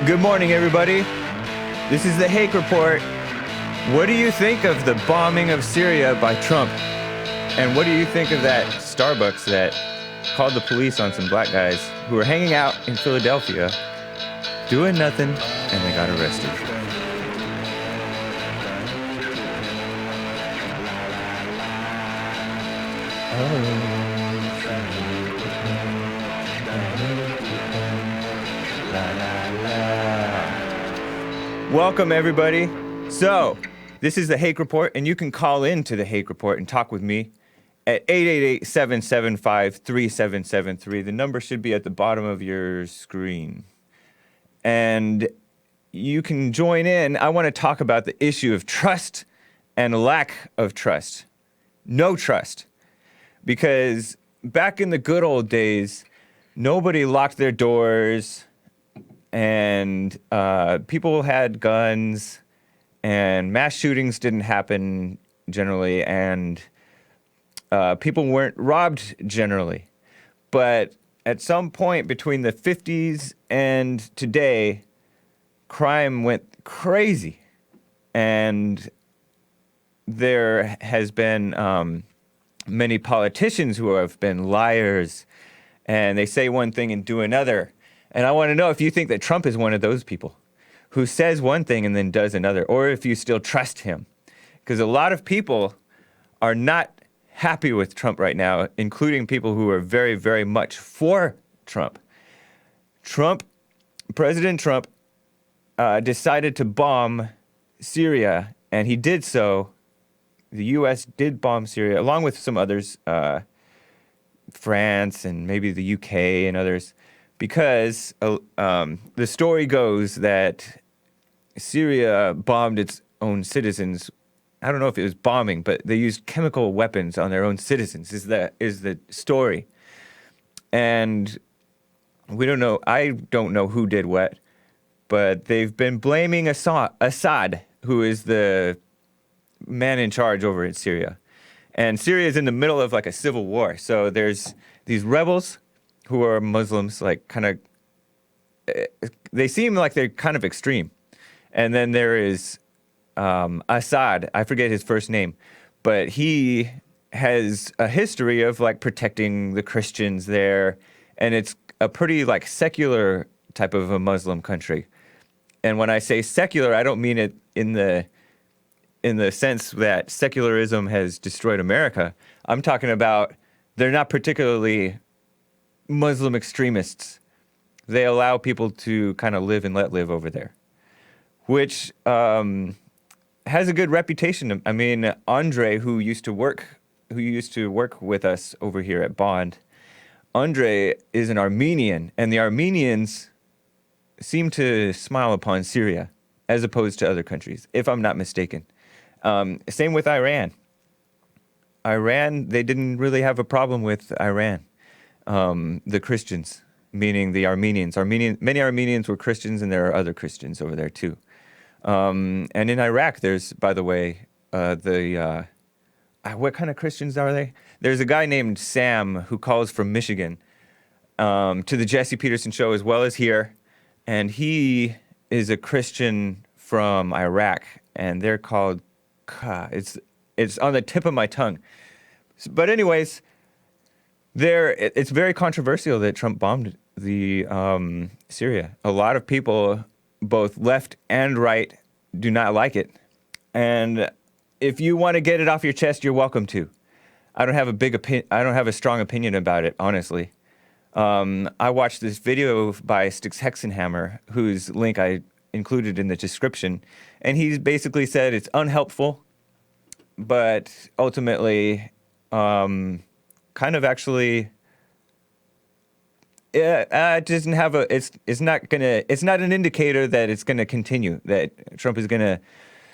Good morning, everybody. This is the Hake Report. What do you think of the bombing of Syria by Trump? And what do you think of that Starbucks that called the police on some black guys who were hanging out in Philadelphia doing nothing and they got arrested? Welcome, everybody. So, this is the Hake Report, and you can call in to the Hake Report and talk with me at 888-775-3773. The number should be at the bottom of your screen. And you can join in. I want to talk about the issue of trust and lack of trust. No trust. Because back in the good old days, nobody locked their doors, and people had guns, and mass shootings didn't happen generally, and people weren't robbed generally. But at some point between the 50s and today, crime went crazy. And there has been many politicians who have been liars, and they say one thing and do another. And I want to know if you think that Trump is one of those people who says one thing and then does another, or if you still trust him. Because a lot of people are not happy with Trump right now, including people who are very, very much for Trump. President Trump decided to bomb Syria, and he did so. The U.S. did bomb Syria, along with some others, France and maybe the U.K. and others, because the story goes that Syria bombed its own citizens. I don't know if it was bombing, but they used chemical weapons on their own citizens, is the story. And we don't know, I don't know who did what, but they've been blaming Assad, who is the man in charge over in Syria. And Syria is in the middle of like a civil war. So there's these rebels who are Muslims, like kind of, they seem like they're kind of extreme. And then there is Assad, I forget his first name, but he has a history of like protecting the Christians there. And it's a pretty like secular type of a Muslim country. And when I say secular, I don't mean it in the sense that secularism has destroyed America. I'm talking about they're not particularly Muslim extremists. They allow people to kind of live and let live over there, which has a good reputation. I mean, Andre, who used to work with us over here at Bond, Andre is an Armenian, and the Armenians seem to smile upon Syria as opposed to other countries, if I'm not mistaken. Same with Iran. They didn't really have a problem with Iran. The Christians, meaning the Armenians. Many Armenians were Christians, and there are other Christians over there too. And in Iraq, there's, by the way, what kind of Christians are they? There's a guy named Sam who calls from Michigan to the Jesse Peterson show as well as here, and he is a Christian from Iraq, and they're called, it's on the tip of my tongue. But anyways, it's very controversial that Trump bombed the Syria. A lot of people, both left and right, do not like it. And if you want to get it off your chest, you're welcome to. I don't have a strong opinion about it, honestly. I watched this video by Styx Hexenhammer, whose link I included in the description, and he basically said it's unhelpful, but ultimately, kind of actually, it doesn't have it's not an indicator that it's gonna continue, that Trump is gonna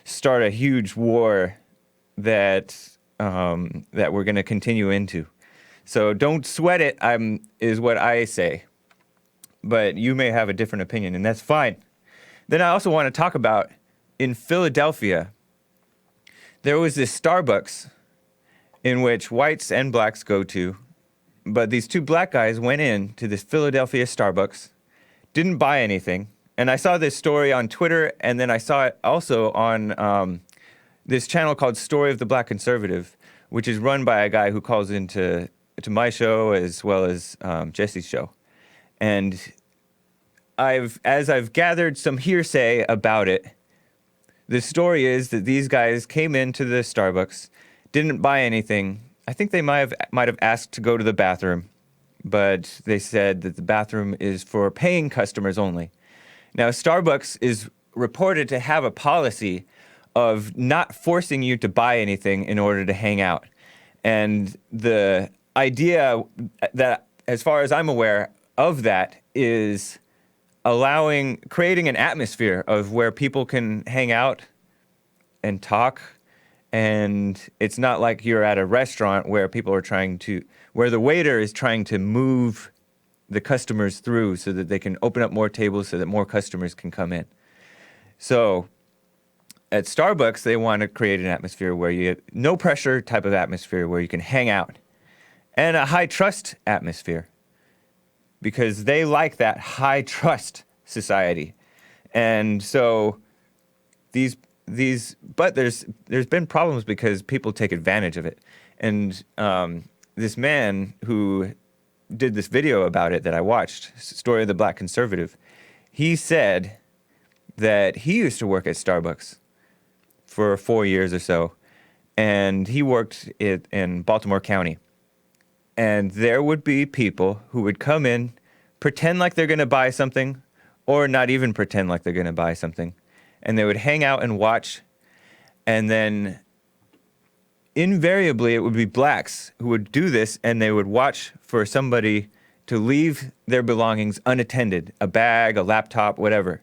start a huge war that we're gonna continue into. So don't sweat it, is what I say. But you may have a different opinion, and that's fine. Then I also want to talk about, in Philadelphia, there was this Starbucks in which whites and blacks go to, but these two black guys went in to this Philadelphia Starbucks, didn't buy anything, And I saw this story on Twitter, and then I saw it also on this channel called Story of the Black Conservative, which is run by a guy who calls into my show as well as Jesse's show. And as I've gathered some hearsay about it, the story is that these guys came into the Starbucks, didn't buy anything. I think they might have asked to go to the bathroom, but they said that the bathroom is for paying customers only. Now, Starbucks is reported to have a policy of not forcing you to buy anything in order to hang out. And the idea that, as far as I'm aware of that, is creating an atmosphere of where people can hang out and talk. And it's not like you're at a restaurant where where the waiter is trying to move the customers through so that they can open up more tables so that more customers can come in. So at Starbucks, they want to create an atmosphere where you have no pressure type of atmosphere where you can hang out, and a high trust atmosphere, because they like that high trust society. And so but there's been problems because people take advantage of it. And this man who did this video about it that I watched, Story of the Black Conservative, he said that he used to work at Starbucks for 4 years or so, and he worked in Baltimore County. And there would be people who would come in, pretend like they're going to buy something, or not even pretend like they're going to buy something, and they would hang out and watch, and then invariably it would be blacks who would do this, and they would watch for somebody to leave their belongings unattended, a bag, a laptop, whatever.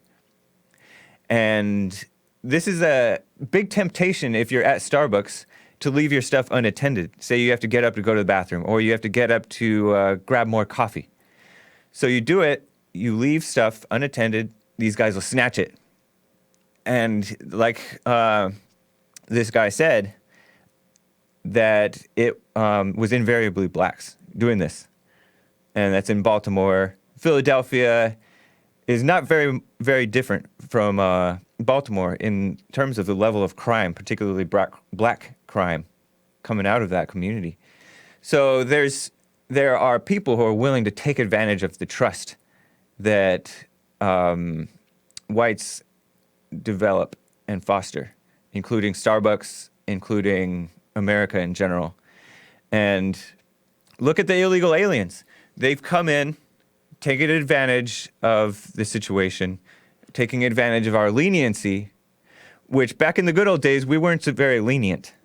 And this is a big temptation if you're at Starbucks to leave your stuff unattended. Say you have to get up to go to the bathroom, or you have to get up to grab more coffee. So you do it, you leave stuff unattended, these guys will snatch it. And like this guy said, that it was invariably blacks doing this. And that's in Baltimore. Philadelphia is not very, very different from Baltimore in terms of the level of crime, particularly black crime coming out of that community. So there are people who are willing to take advantage of the trust that whites develop and foster, including Starbucks, including America in general. And look at the illegal aliens. They've come in, taking advantage of the situation, taking advantage of our leniency, which back in the good old days, we weren't so very lenient.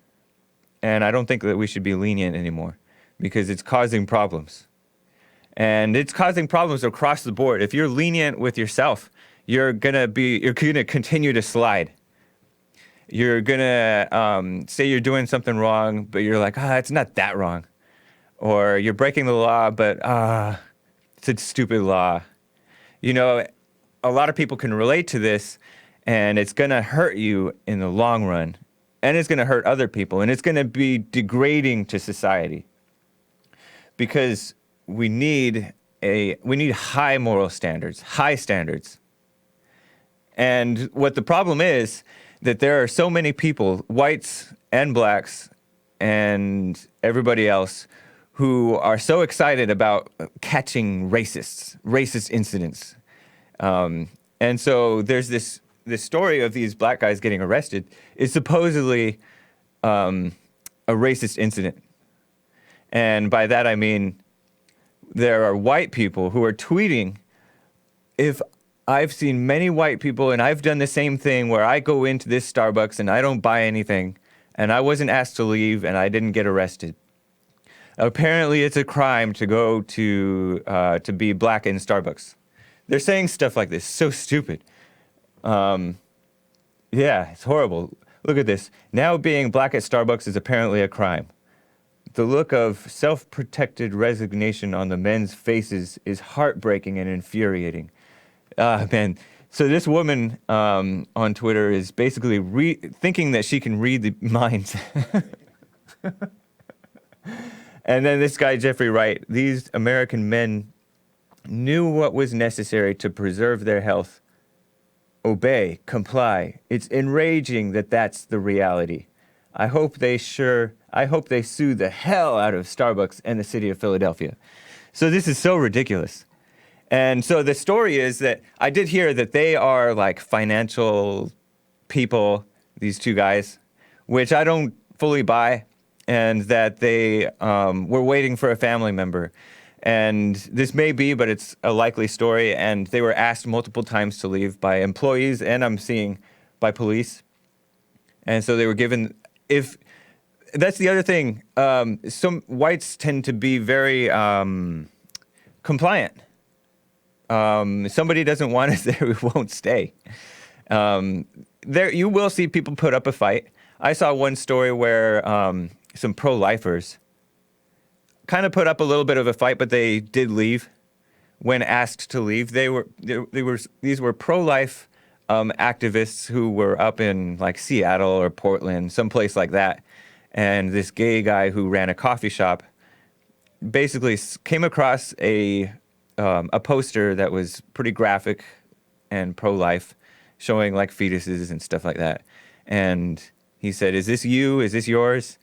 And I don't think that we should be lenient anymore because it's causing problems. And it's causing problems across the board. If you're lenient with yourself, you're gonna continue to slide. You're gonna say you're doing something wrong, but you're like, it's not that wrong. Or you're breaking the law, but it's a stupid law. You know, a lot of people can relate to this, and it's gonna hurt you in the long run. And it's gonna hurt other people, and it's gonna be degrading to society. Because we need high moral standards, high standards. And what the problem is that there are so many people, whites and blacks and everybody else, who are so excited about catching racist incidents. And so there's this story of these black guys getting arrested is supposedly a racist incident. And by that I mean there are white people who are tweeting, if I've seen many white people and I've done the same thing where I go into this Starbucks and I don't buy anything and I wasn't asked to leave and I didn't get arrested. Apparently it's a crime to go to be black in Starbucks. They're saying stuff like this, so stupid. Yeah, it's horrible. Look at this. Now being black at Starbucks is apparently a crime. The look of self-protected resignation on the men's faces is heartbreaking and infuriating. Man. So this woman on Twitter is basically thinking that she can read the minds. And then this guy, Jeffrey Wright, these American men knew what was necessary to preserve their health obey, comply. It's enraging that that's the reality. I hope they sue the hell out of Starbucks and the city of Philadelphia. So this is so ridiculous. And so the story is that I did hear that they are like financial people, these two guys, which I don't fully buy, and that they were waiting for a family member. And this may be, but it's a likely story. And they were asked multiple times to leave by employees, and I'm seeing by police. And so they were given, if that's the other thing, some whites tend to be very compliant. Somebody doesn't want us there, we won't stay. There, you will see people put up a fight. I saw one story where some pro-lifers kind of put up a little bit of a fight, but they did leave when asked to leave. These were pro-life activists who were up in like Seattle or Portland, someplace like that. And this gay guy who ran a coffee shop basically came across a poster that was pretty graphic and pro-life, showing like fetuses and stuff like that. And he said, "Is this you? Is this yours?"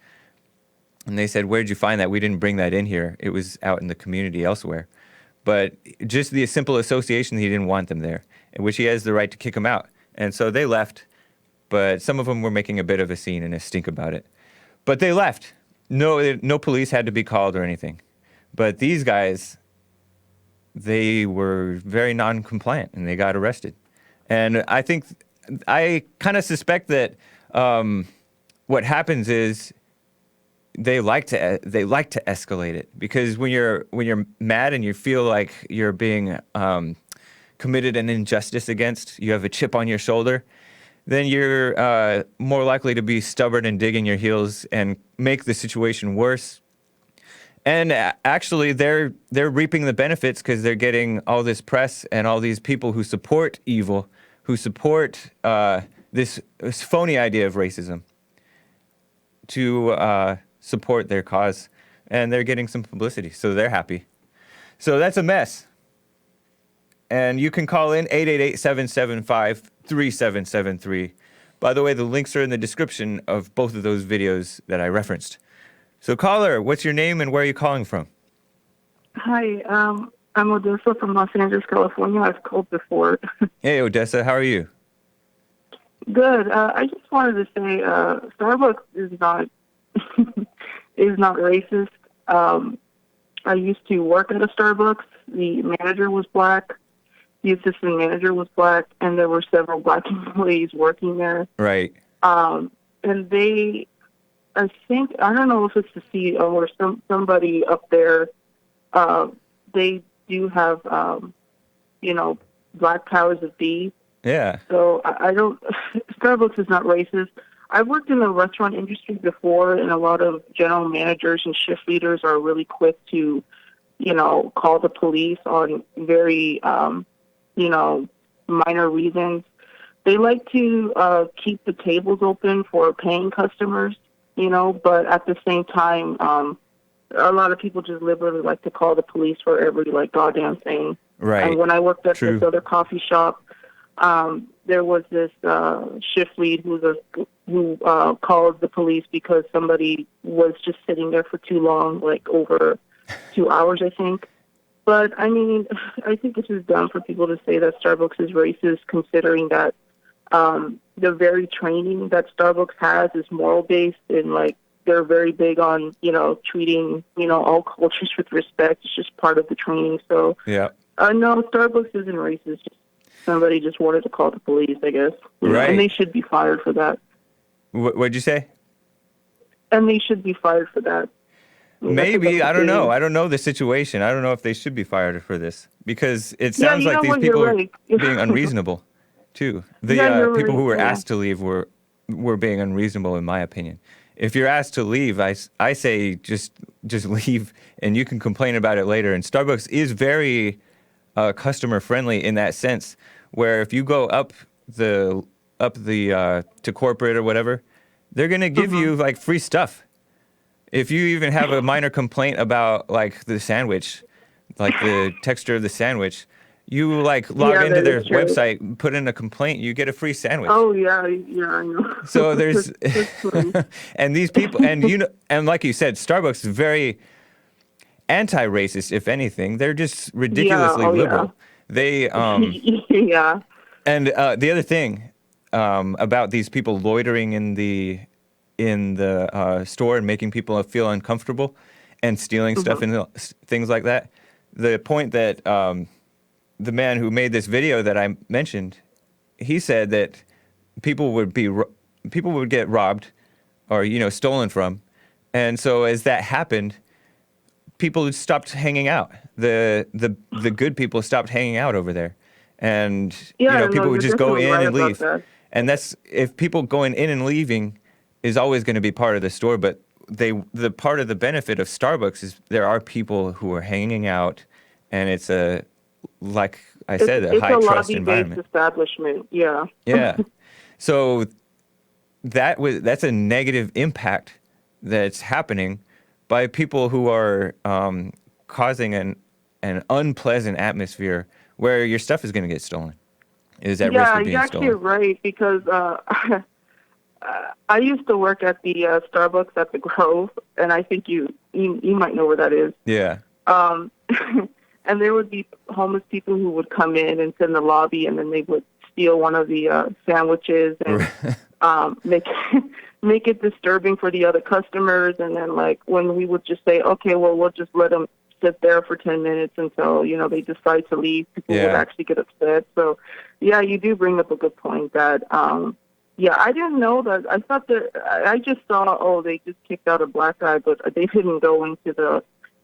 And they said, "Where'd you find that? We didn't bring that in here. It was out in the community elsewhere." But just the simple association, he didn't want them there, in which he has the right to kick them out. And so they left, but some of them were making a bit of a scene and a stink about it. But they left. No police had to be called or anything. But these guys, they were very non-compliant, and they got arrested. And I kind of suspect that what happens is they like to escalate it, because when you're mad and you feel like you're being committed an injustice against, you have a chip on your shoulder, then you're more likely to be stubborn and dig in your heels and make the situation worse. And actually, they're reaping the benefits because they're getting all this press and all these people who support evil, who support this phony idea of racism, to support their cause, and they're getting some publicity, so they're happy. So that's a mess. And you can call in 888-775-3773. By the way, the links are in the description of both of those videos that I referenced. So caller, what's your name and where are you calling from? Hi, I'm Odessa from Los Angeles, California. I've called before. Hey, Odessa, how are you? Good. I just wanted to say Starbucks is not is not racist. I used to work at a Starbucks. The manager was black. The assistant manager was black, and there were several black employees working there. Right. And they, I think, I don't know if it's the CEO or somebody up there, they do have, black powers of be. Yeah. So I don't, Starbucks is not racist. I've worked in the restaurant industry before, and a lot of general managers and shift leaders are really quick to, call the police on very, minor reasons. They like to keep the tables open for paying customers, but at the same time, a lot of people just liberally like to call the police for every, goddamn thing. Right. And when I worked at True. this other coffee shop, there was this shift lead who called the police because somebody was just sitting there for too long, over 2 hours, I think. But, I mean, I think it's just dumb for people to say that Starbucks is racist, considering that the very training that Starbucks has is moral-based, and, they're very big on, treating, all cultures with respect. It's just part of the training. So, yeah. No, Starbucks isn't racist. Somebody just wanted to call the police, I guess. Right. And they should be fired for that. What'd you say? And they should be fired for that. Maybe. I don't know. I don't know the situation. I don't know if they should be fired for this, because it sounds like these people are being unreasonable, too. The people who were asked to leave were being unreasonable, in my opinion. If you're asked to leave, I say just leave, and you can complain about it later. And Starbucks is very customer friendly in that sense, where if you go up the to corporate or whatever, they're gonna give you free stuff. If you even have a minor complaint about the sandwich, the texture of the sandwich, You like log Yeah, into that their is true. website, put in a complaint, you get a free sandwich. Oh yeah, yeah, I know. So there's, That's funny. and these people, and and like you said, Starbucks is very anti-racist, if anything. They're just Yeah, ridiculously oh yeah. liberal. They, Yeah. and the other thing about these people loitering in the store and making people feel uncomfortable and stealing stuff Hmm. and things like that. The point that the man who made this video that I mentioned, he said that people would be people would get robbed or stolen from, and so as that happened, people stopped hanging out. The good people stopped hanging out over there, and Yeah, no, people would you're just go definitely in right and about leave, that. and that's if people going in and leaving is always going to be part of the store, but the part of the benefit of Starbucks is there are people who are hanging out, and it's a like I It's said, a it's high a trust lobby-based environment. establishment. Yeah. Yeah. So that's a negative impact that's happening by people who are causing an unpleasant atmosphere where your stuff is going to get stolen. Is at risk Yeah, of you're being actually stolen. right because I used to work at the Starbucks at the Grove, and I think you might know where that is. Yeah. Um, and there would be homeless people who would come in and sit in the lobby, and then they would steal one of the sandwiches and make make it disturbing for the other customers. And then, like, when we would just say, okay, well, we'll just let them sit there for 10 minutes until they decide to leave, people would Yeah. actually get upset. So, yeah, you do bring up a good point that. Yeah, I didn't know that. I thought that I just saw, oh, they just kicked out a black guy, but they didn't go into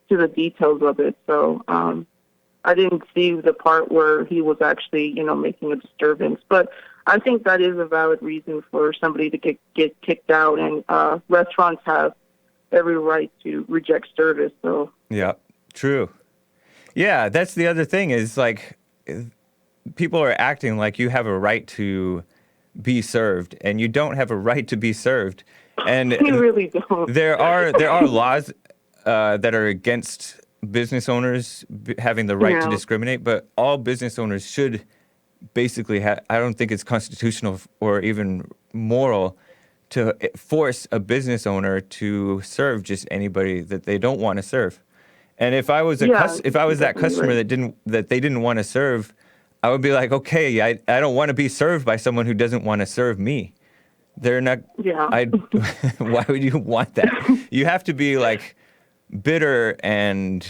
the details of it. So I didn't see the part where he was actually, making a disturbance. But I think that is a valid reason for somebody to get kicked out, and restaurants have every right to reject service. So Yeah. True. Yeah, that's the other thing is like people are acting like you have a right to be served and you don't have a right to be served. And you really don't. there are laws that are against business owners having the right to Yeah, discriminate, but all business owners should basically have. I don't think it's constitutional or even moral to force a business owner to serve just anybody that they don't want to serve. And yeah, if I you're was that definitely customer right. that they didn't want to serve, I would be like, okay, I don't want to be served by someone who doesn't want to serve me. They're not. Yeah. I. Why would you want that? You have to be like bitter and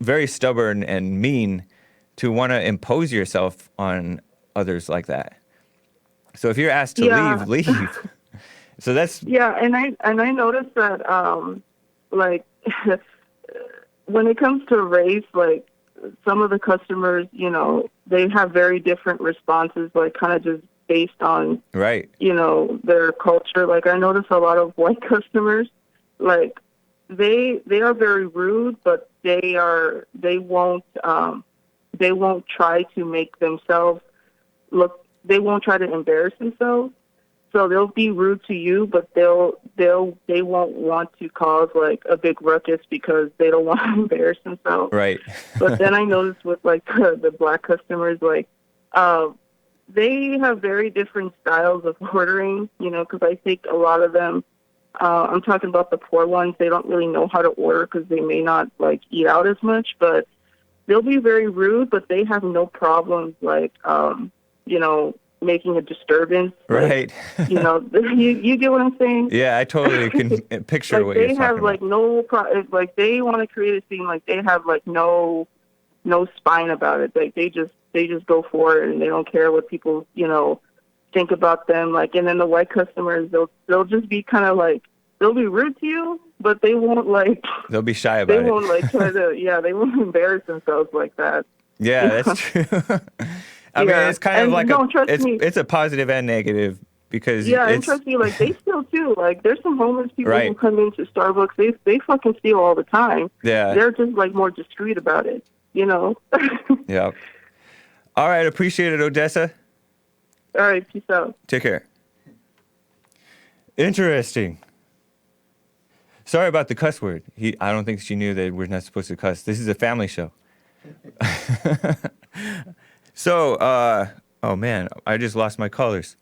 very stubborn and mean to want to impose yourself on others like that. So if you're asked to Yeah, leave, leave. So that's yeah, and I noticed that like when it comes to race, like some of the customers, they have very different responses, like kind of just based on, right. their culture. Like I notice a lot of white customers, like they are very rude, but they won't try to make themselves look. They won't try to embarrass themselves. So they'll be rude to you, but they won't want to cause like a big ruckus because they don't want to embarrass themselves. Right. But then I noticed with like the black customers, like uh, they have very different styles of ordering. Because I think a lot of them, I'm talking about the poor ones, they don't really know how to order because they may not like eat out as much. But they'll be very rude, but they have no problems like making a disturbance. Like Right. you get what I'm saying? Yeah, I totally can picture Like what you're they have talking about. like like they want to create a scene, like they have like no spine about it. Like they just go for it and they don't care what people think about them. Like, and then the white customers, they'll just be kind of like, they'll be rude to you, but they won't like They'll be shy they about it. won't like try to they won't embarrass themselves like that. Yeah, that's true. I mean, Yeah, it's kind of and like don't trust me. it's a positive and negative because Yeah, and it's trust me, like they steal too. Like there's some homeless people who right. come into Starbucks. They fucking steal all the time. Yeah. They're just like more discreet about it. All Yeah. All right, appreciate it, Odessa. right, peace out. Take care. Interesting. Sorry about the cuss word. I don't think she knew that we're not supposed to cuss. This is a family show. So, oh man, I just lost my colors.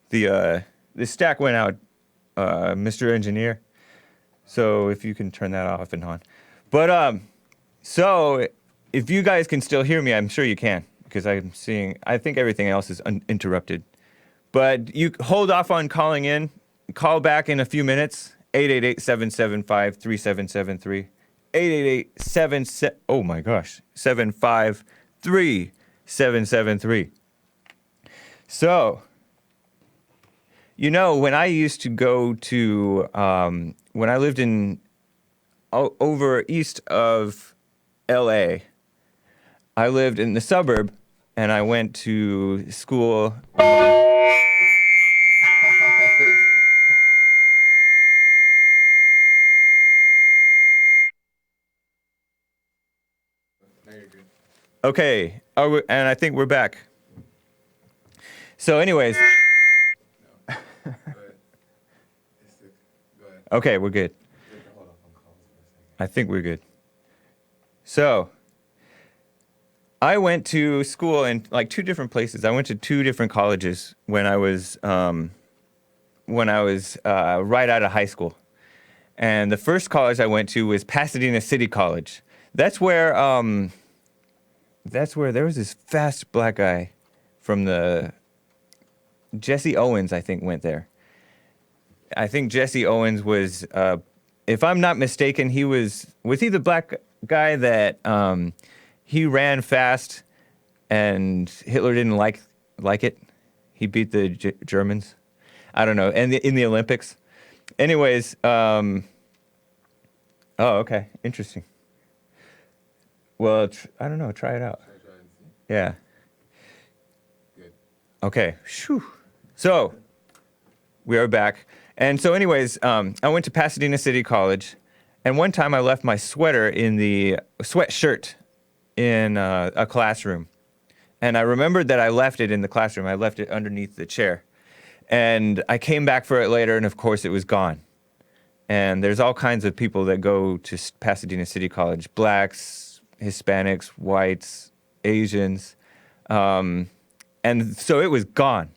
The stack went out, Mr. Engineer. So if you can turn that off and on. But so if you guys can still hear me, I'm sure you can because I think everything else is uninterrupted. But you hold off on calling in. Call back in a few minutes. 888-775-3773. 888-77. Oh my gosh. 753-773. So, when I used to go to, when I lived in over east of LA, I lived in the suburb and I went to school. Okay, and I think we're back. So, anyways. Okay, we're good. I think we're good. So, I went to school in like two different places. I went to two different colleges when I was right out of high school. And the first college I went to was Pasadena City College. That's where there was this fast black guy from Jesse Owens, I think, went there. I think Jesse Owens was, if I'm not mistaken, was he the black guy that he ran fast and Hitler didn't like it? He beat the Germans? I don't know. And in the Olympics? Anyways, oh, okay. Interesting. Well, I don't know. Try it out. Yeah. Good. Okay. Whew. So, we are back. And so anyways, I went to Pasadena City College, and one time I left my sweatshirt in a classroom. And I remembered that I left it in the classroom. I left it underneath the chair. And I came back for it later, and of course it was gone. And there's all kinds of people that go to Pasadena City College: blacks, Hispanics, whites, Asians. And so it was gone.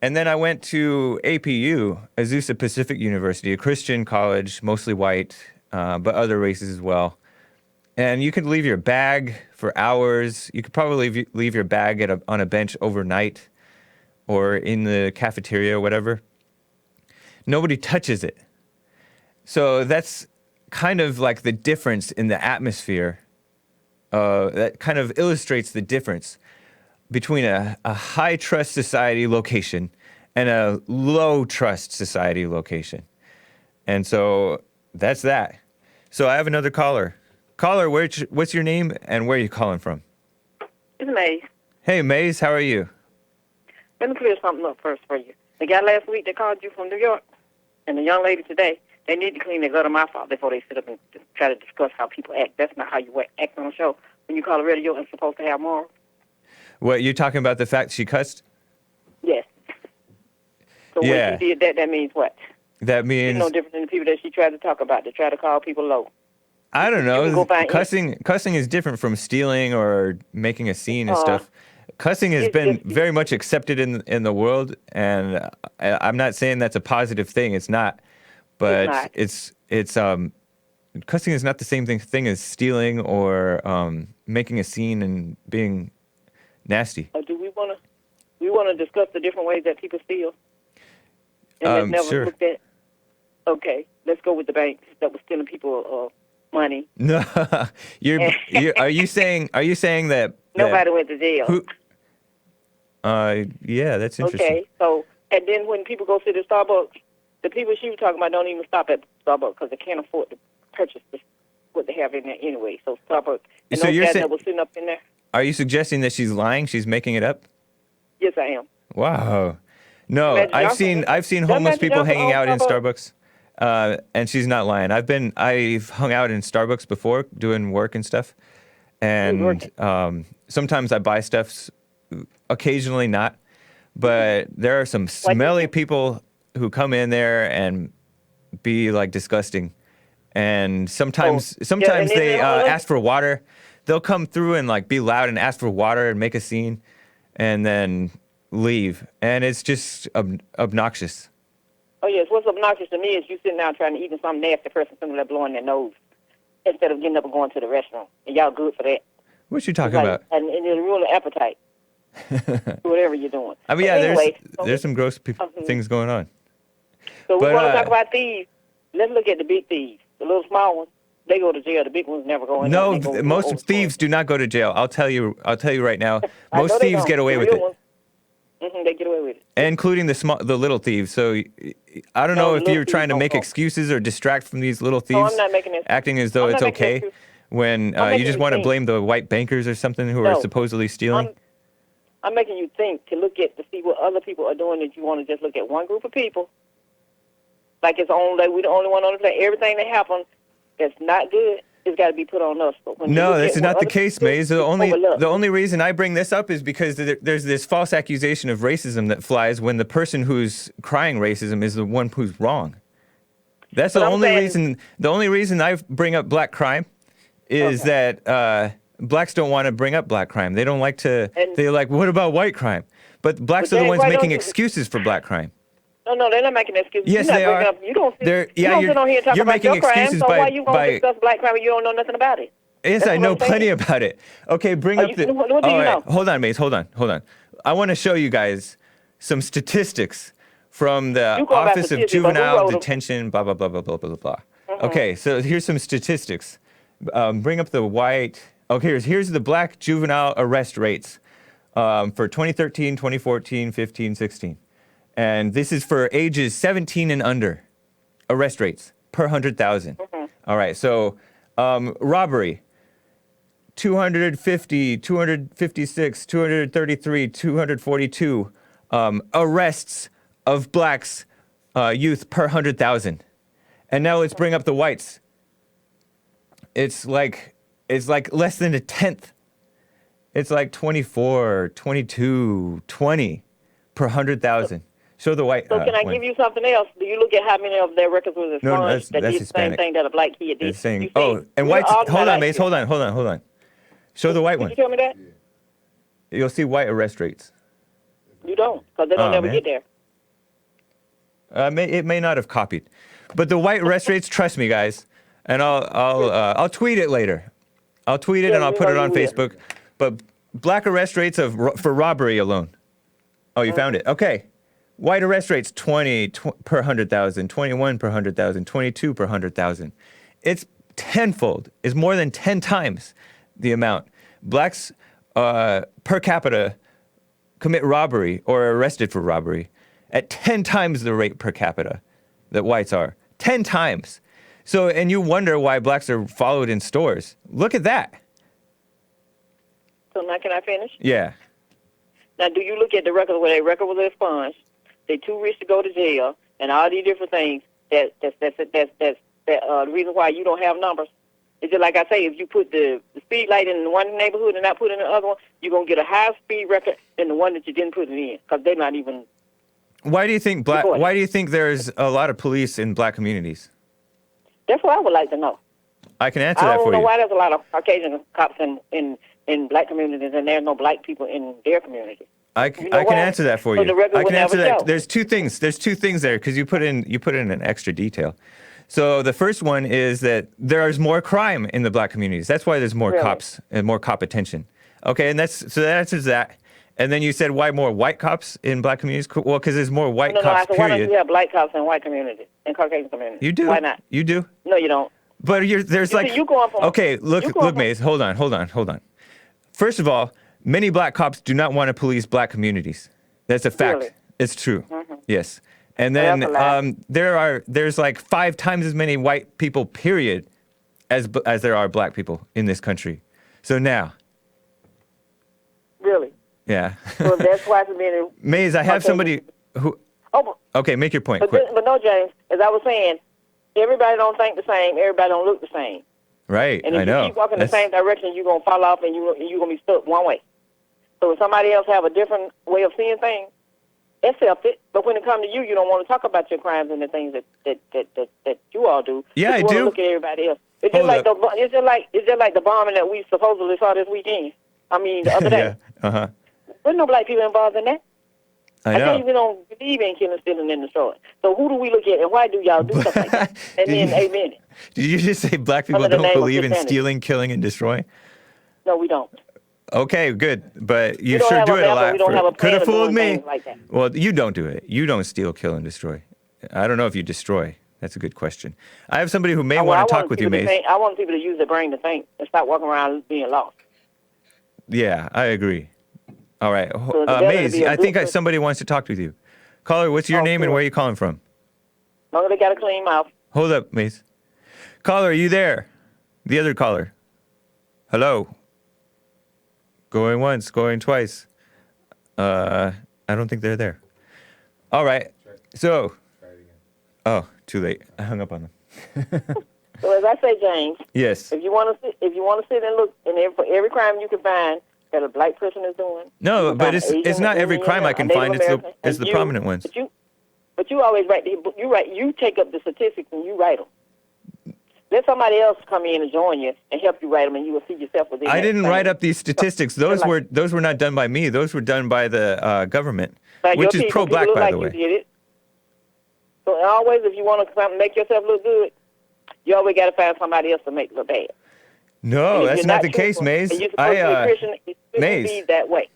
And then I went to APU, Azusa Pacific University, a Christian college, mostly white, but other races as well. And you could leave your bag for hours. You could probably leave your bag on a bench overnight or in the cafeteria or whatever. Nobody touches it. So that's kind of like the difference in the atmosphere. That kind of illustrates the difference between a high-trust society location and a low-trust society location. And so that's that. So I have another caller. Caller, what's your name and where are you calling from? It's Maze. Hey, Maze, how are you? Let me clear something up first for you. The guy last week that called you from New York and the young lady today, they need to clean their gutter mouth out before they sit up and try to discuss how people act. That's not how you act on a show. When you call a radio, it's supposed to have morals. What, you're talking about the fact she cussed? Yes. So Yeah. when she did that means what? That means... It's no different than the people that she tried to talk about. They try to call people low. I don't know. Go Cussing is different from stealing or making a scene and stuff. Cussing has been very much accepted in the world, and I'm not saying that's a positive thing. It's not. But it's cussing is not the same thing as stealing or making a scene and being nasty. Do we want to discuss the different ways that people steal? And never sure. Looked at. Okay, let's go with the banks that was stealing people money. No, are you saying that nobody went to jail? Yeah, that's interesting. Okay, so and then when people go to the Starbucks, the people she was talking about don't even stop at Starbucks because they can't afford to purchase what they have in there anyway. So Starbucks and so those guys that was sitting up in there. Are you suggesting that she's lying? She's making it up? Yes, I am. Wow. No, I've seen homeless people hanging out in Starbucks, and she's not lying. I've hung out in Starbucks before doing work and stuff, and sometimes I buy stuff. Occasionally not, but there are some smelly people who come in there and be like disgusting, and sometimes they ask for water. they'll come through and like be loud and ask for water and make a scene, and then leave, and it's just obnoxious. Oh, yes. What's obnoxious to me is you sitting down trying to eat and some nasty person sitting there blowing their nose instead of getting up and going to the restroom. And y'all good for that. What you talking about? And it's ruining appetite. Whatever you're doing. I mean, but yeah, anyway, there's some gross things going on. So we But, want to talk about thieves. Let's look at the big thieves. The little small ones, they go to jail. The big ones never go in. No, most thieves do not go to jail. I'll tell you right now. Most thieves get away with it. They get away with it. Including the little thieves. So I don't know if you're trying to make excuses or distract from these little thieves. I'm not making excuses. Acting as though it's okay when you just want to blame the white bankers or something who are supposedly stealing. I'm making you think to look at to see what other people are doing. That you want to just look at one group of people, like it's only we the only one on the planet. Everything that happens that's not good has got to be put on us. No, this is not the case, Maze. The only reason I bring this up is because there's this false accusation of racism that flies when the person who's crying racism is the one who's wrong. That's the only reason. The only reason I bring up black crime is that blacks don't want to bring up black crime. They don't like to. They're like, what about white crime? But blacks are the ones making excuses for black crime. No, they're not making excuses. Yes, they are. You don't sit on here and talk about your crime, so why you going to discuss black crime when you don't know nothing about it? Yes, I know plenty about it. Okay, bring up the... What do you know? Hold on, Mace, hold on. I want to show you guys some statistics from the Office of Juvenile Detention, blah, blah, blah, blah, blah, blah, blah. Okay, so here's some statistics. Bring up the white... Okay, here's the black juvenile arrest rates for 2013, 2014, 15, 16. And this is for ages 17 and under, arrest rates per 100,000. All right, so robbery, 250, 256, 233, 242 arrests of blacks, youth per 100,000. And now let's bring up the whites. It's like less than a tenth. It's like 24, 22, 20 per 100,000. Show the white. So can I give you something else? Do you look at how many of their records was expunged that did the same thing that a black kid did? And whites. Hold on, Mace. Hold on. Show the white one. Did you tell me that? You'll see white arrest rates. You don't, because they don't ever get there. It may not have copied, but the white arrest rates. Trust me, guys, and I'll tweet it later. I'll tweet it and I'll put it on Facebook. But black arrest rates for robbery alone. Oh, you found it. Okay. White arrest rates 20 per 100,000, 21 per 100,000, 22 per 100,000. It's tenfold. It's more than 10 times the amount. Blacks per capita commit robbery or are arrested for robbery at 10 times the rate per capita that whites are. 10 times. So, and you wonder why blacks are followed in stores. Look at that. So now can I finish? Yeah. Now, do you look at the record where their record was expunged? They're too rich to go to jail, and all these different things. That's the reason why you don't have numbers. It's just like I say, if you put the speed light in one neighborhood and not put it in the other one, you're gonna get a higher speed record than the one that you didn't put it in, because they're not even. Why do you think Why do you think there's a lot of police in black communities? That's what I would like to know. I can answer that for you. I don't know why there's a lot of Caucasian cops in black communities and there's no black people in their community. I can answer that for you. I can answer that. There's two things there because you put in an extra detail. So the first one is that there is more crime in the black communities. That's why there's more cops and more cop attention. Okay, and that answers that. And then you said why more white cops in black communities? Well, because there's more white cops. Why don't you have black cops in white communities, in Caucasian communities? You do. Why not? You do. No, you don't. But there's okay. Look, Maze. Hold on. First of all, many black cops do not want to police black communities. That's a fact. Really? It's true. Yes. And then there's like 5 times as many white people, period, as there are black people in this country. So now. Really? Yeah. So that's why it's many. Maze, I have somebody who. Oh. Okay, make your point. But no, James. As I was saying, everybody don't think the same. Everybody don't look the same. Right. And if you keep walking the same direction, you're gonna fall off, and you're gonna be stuck one way. So if somebody else have a different way of seeing things, accept it. But when it comes to you, you don't want to talk about your crimes and the things that you all do. Yeah, I do. do. Look at everybody else. It's just like the bombing that we supposedly saw this weekend. I mean, the other day. Yeah. There's no black people involved in that. I tell know. you, we don't believe in killing, stealing, and destroying. So who do we look at, and why do y'all do stuff like that? And then amen it. Did you just say black people Under the don't name of believe in Christianity. stealing, killing, and destroying? No, we don't. Okay, good. But you We don't sure have do a it a map, and lot. we don't have a Could plan have of fooled doing me. things like that. Well, you don't do it. You don't steal, kill, and destroy. I don't know if you destroy. That's a good question. I have somebody who may want to talk with you, Mace. I want people to use their brain to think and stop walking around being lost. Yeah, I agree. All right. So it's better to Maze, be a I good think person. somebody wants to talk with you. Caller, what's your name and cool. where are you calling from? As long as they got a clean mouth. Hold up, Maze. Caller, are you there? The other caller. Hello. Going once, going twice. I don't think they're there. All right. So. Oh, too late. I hung up on them. So as I say, James, Yes. if you want to sit and look, and for every crime you can find that a black person is doing. No, you can but find it's an Asian, not every Indian, crime I a can Native find. American, It's the and prominent ones. But you always write. You take up the statistics and you write them. Let somebody else come in and join you and help you write them, and you will see yourself within. I that didn't same. write up these statistics. Those were not done by me. Those were done by the government, Like which your is people pro-black, look by like the way. You did it. So always, if you want to make yourself look good, you always got to find somebody else to make look bad. No, that's you're not the case, Maze. And you're supposed to be a Christian. It shouldn't Maze. be that way.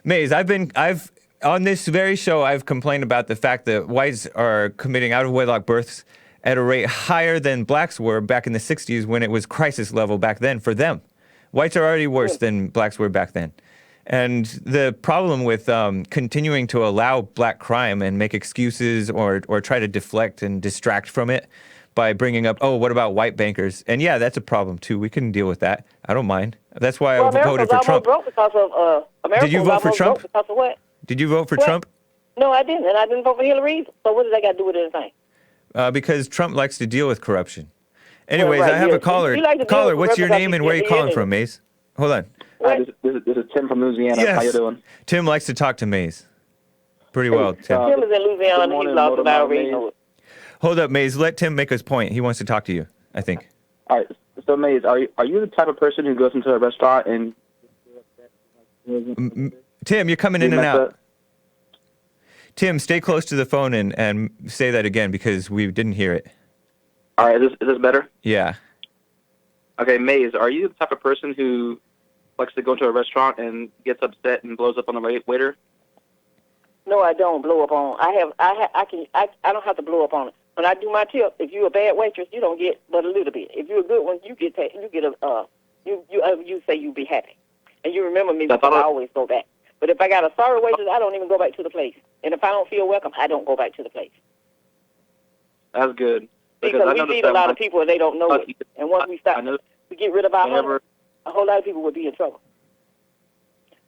Maze, I've on this very show, I've complained about the fact that whites are committing out-of-wedlock births at a rate higher than blacks were back in the 60s when it was crisis level back then for them. Whites are already worse than blacks were back then. And the problem with continuing to allow black crime and make excuses or try to deflect and distract from it by bringing up, oh, what about white bankers? And yeah, that's a problem too. We can deal with that. I don't mind. That's why I voted for Trump. Broke because of Did you vote for Trump? Because of what? Did you vote for Trump? No, I didn't, and I didn't vote for Hillary either. So what does that got to do with anything? Because Trump likes to deal with corruption. Anyways, right, I have yeah. a caller. You like to deal Caller, with what's your corruption name and where are you because calling you from, Maze? Hold on. What? This is Tim from Louisiana. Yes. How you doing? Tim likes to talk to Maze. Pretty well, Tim. Tim is in Louisiana, and he's lost about already. Hold up, Maze. Let Tim make his point. He wants to talk to you, I think. All right. So, Maze, are you the type of person who goes into a restaurant and... Tim, you're coming in and out. Tim, stay close to the phone and say that again because we didn't hear it. All right. Is this better? Yeah. Okay, Maze, are you the type of person who likes to go into a restaurant and gets upset and blows up on the waiter? No, I don't blow up on. I don't have to blow up on it. When I do my tip, if you're a bad waitress, you don't get but a little bit. If you're a good one, you get you say you be happy, and you remember me because I always go back. But if I got a sorry waitress, I don't even go back to the place. And if I don't feel welcome, I don't go back to the place. That's good. Because we feed a lot of people and they don't know it. And once we get rid of our hunger, a whole lot of people would be in trouble.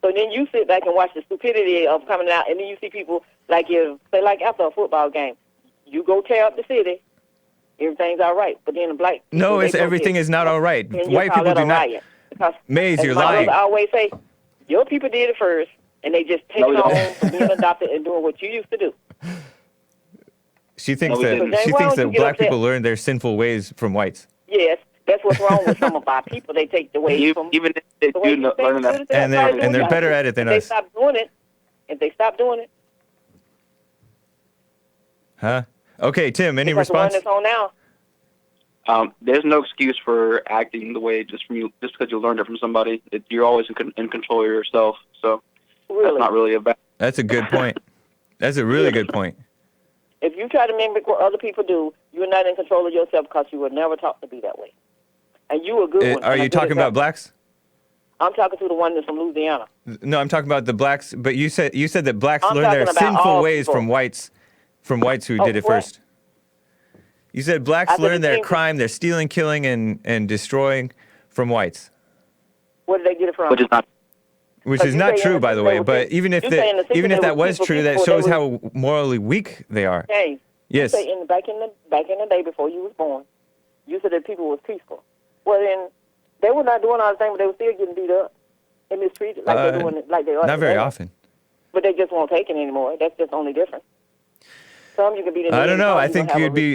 So then you sit back and watch the stupidity of coming out, and then you see people like after a football game, you go tear up the city, everything's all right. But then the black people, No, everything is not all right. White people do not. Maze, you're lying. I always say, your people did it first, and they just take it on from being adopted and doing what you used to do. She thinks that black people learn their sinful ways from whites. Yes, that's what's wrong with some of our people. They take the ways from even if they do learn that, and they're better at it than us. If they stop doing it, Huh? Okay, Tim. Any response? That's on now. There's no excuse for acting the way just because you learned it from somebody. You're always in control of yourself. So that's not really a bad. That's a good point. That's a really good point. If you try to mimic what other people do, you're not in control of yourself because you were never taught to be that way. And you a good one. Are you talking about blacks? I'm talking to the one that's from Louisiana. No, I'm talking about the blacks. But you said that blacks learn their sinful ways from whites who did it first. You said blacks learn their crime, their stealing, killing, and destroying from whites. Where did they get it from? Which is not true, by the way. But even if that was true, that shows how morally weak they are. James, yes. You say back in the day before you was born, you said that people was peaceful. Well, then they were not doing all the things, but they were still getting beat up and mistreated like they are. Not very often. But they just won't take it anymore. That's just only different. some, you can beat in I don't know. I think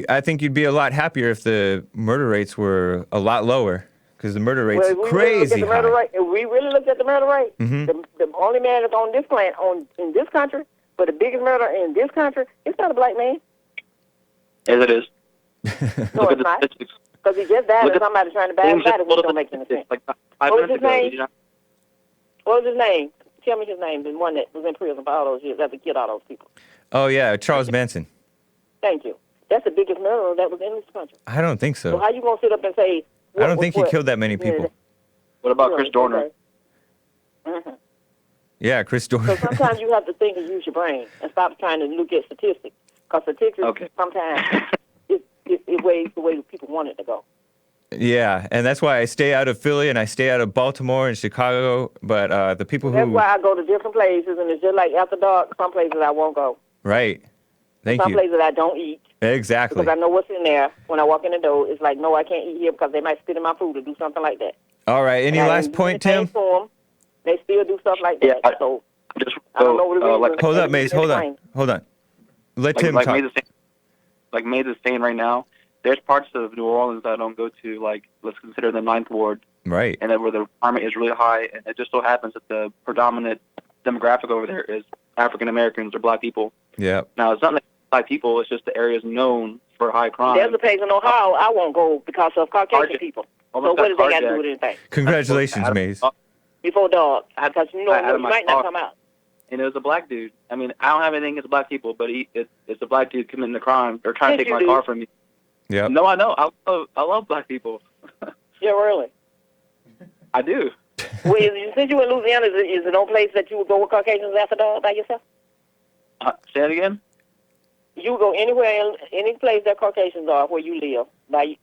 I think you'd be a lot happier if the murder rates were a lot lower, because the murder rate's crazy high. If we really looked at the murder rate, Mm-hmm. the only man that's on this planet, in this country, but the biggest murder in this country, it's not a black man. Yes, it is. No, Look it's at the not. statistics. Because he just died Look and at somebody trying to buy his body, which don't make any sense. Like 5 What was minutes his ago, name? did you not? What was his name? Tell me his name, the one that was in prison for all those years after killed all those people. Oh, yeah, Charles Manson. Thank you. That's the biggest murderer that was in this country. I don't think So so. how you going to sit up and say... I don't think he killed that many people. What about Chris Dorner? Mm-hmm. Yeah, Chris Dorner. So sometimes you have to think and use your brain and stop trying to look at statistics. Because statistics sometimes it weighs the way people want it to go. Yeah, and that's why I stay out of Philly and I stay out of Baltimore and Chicago. But the people That's why I go to different places, and it's just like after dark, some places I won't go. Right. Thank some you. Places I don't eat. Exactly. Because I know what's in there. When I walk in the door, it's like, no, I can't eat here because they might spit in my food or do something like that. All right. Any last point, Tim? They still do stuff like that. Yeah, So I don't know what it is. Hold up, Maze. Hold on. Let Tim talk. Maze is saying right now, there's parts of New Orleans that I don't go to, like, let's consider the Ninth Ward. Right. And then where the requirement is really high, and it just so happens that the predominant demographic over there is African Americans or black people. Yeah. Now, it's not like black people, it's just the areare's known for high crime. There's a place in Ohio I won't go because of Caucasian people. So what does they got to do with anything? Congratulations, Maze. Before dark. Because you might not come out. And it was a black dude. I mean, I don't have anything against black people, but it's a black dude committing the crime or trying to take my car from me. Yeah. No, I know. I love black people. Yeah, really? I do. Well, since you in Louisiana, is there no place that you would go with Caucasians after dark by yourself? Say that again? You would go anywhere, any place that Caucasians are where you live,